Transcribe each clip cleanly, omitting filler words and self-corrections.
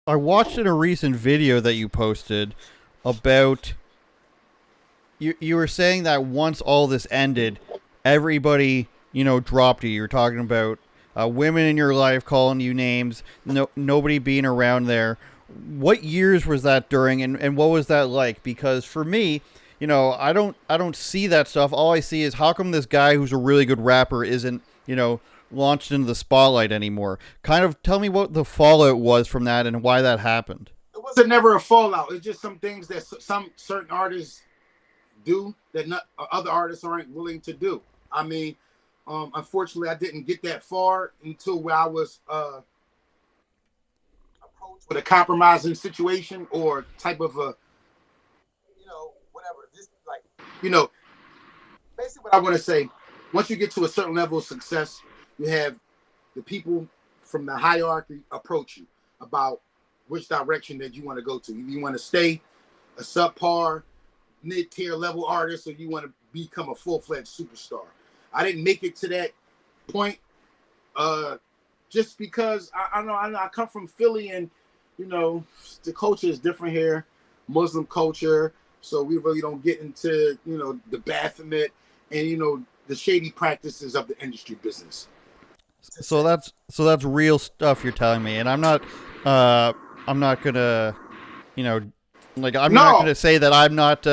I watched in a recent video that you posted about you were saying that once all this ended, everybody dropped you. You were talking about women in your life calling you names, nobody being around there. What years was that during, and what was that like? Because for me, I don't see that stuff. All I see is how come this guy who's a really good rapper isn't launched into the spotlight anymore. Kind of tell me what the fallout was from that and why that happened. It wasn't never a fallout. It's just some things that some certain artists do that not, other artists aren't willing to do. I mean, unfortunately, I didn't get that far until where I was approached with a compromising situation or type of a, whatever. Just like, basically what I want to say, once you get to a certain level of success, you have the people from the hierarchy approach you about which direction that you want to go to. If you want to stay a subpar, mid-tier level artist, or you want to become a full-fledged superstar. I didn't make it to that point just because I know I come from Philly, and the culture is different here, Muslim culture, so we really don't get into the Baphomet and the shady practices of the industry business. So that's real stuff you're telling me, and I'm not gonna I'm not No. gonna say that I'm not.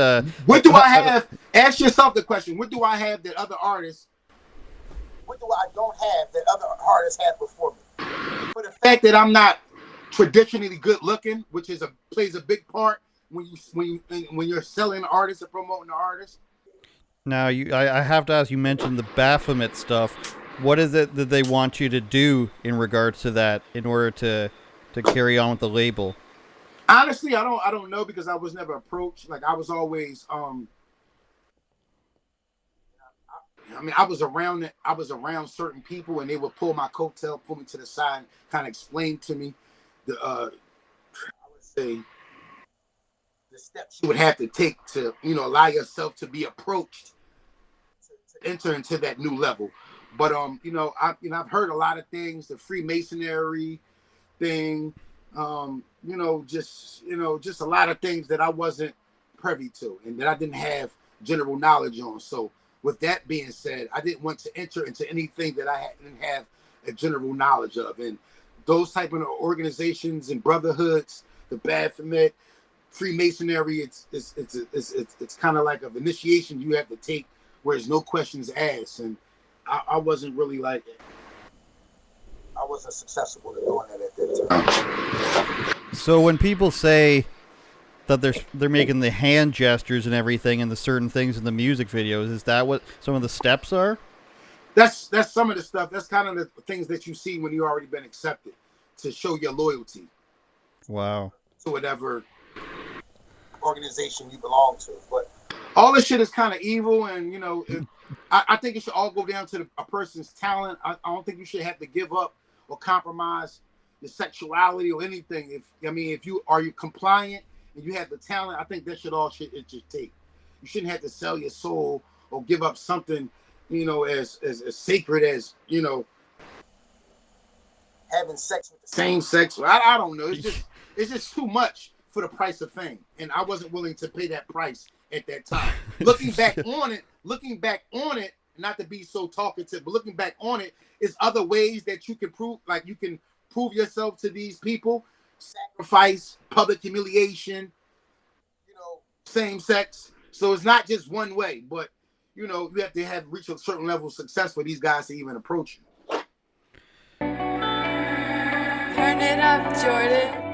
What do I have? Ask yourself the question. What do I have that other artists? What do I don't have that other artists have before me? For the fact that I'm not traditionally good looking, which plays a big part when you're selling an artist or promoting an artist. Now I have to ask. You mentioned the Baphomet stuff. What is it that they want you to do in regards to that in order to carry on with the label? Honestly, I don't know because I was never approached. Like I was always I was around certain people, and they would pull my coattail, pull me to the side, and kind of explain to me the I would say the steps you would have to take to allow yourself to be approached to enter into that new level. But I've heard a lot of things, the Freemasonry thing, just a lot of things that I wasn't privy to and that I didn't have general knowledge on. So with that being said, I didn't want to enter into anything that I didn't have a general knowledge of. And those type of organizations and brotherhoods, the Baphomet, Freemasonry, it's kind of like an initiation you have to take where there's no questions asked. And I wasn't really like it. I wasn't successful in doing that at that time. So when people say that they're making the hand gestures and everything and the certain things in the music videos, is that what some of the steps are? That's some of the stuff. That's kind of the things that you see when you've already been accepted to show your loyalty. Wow. To whatever organization you belong to. But all this shit is kind of evil, and I think it should all go down to a person's talent. I don't think you should have to give up or compromise your sexuality or anything. If you are compliant and you have the talent, I think that it should take. You shouldn't have to sell your soul or give up something, as sacred as having sex with the same sex. I don't know. It's just too much for the price of fame, and I wasn't willing to pay that price at that time. Looking back on it, not to be so talkative, but looking back on it, is other ways that you can prove yourself to these people: sacrifice, public humiliation, same sex. So it's not just one way, but you have to reach a certain level of success for these guys to even approach you. Turn it up, Jordan.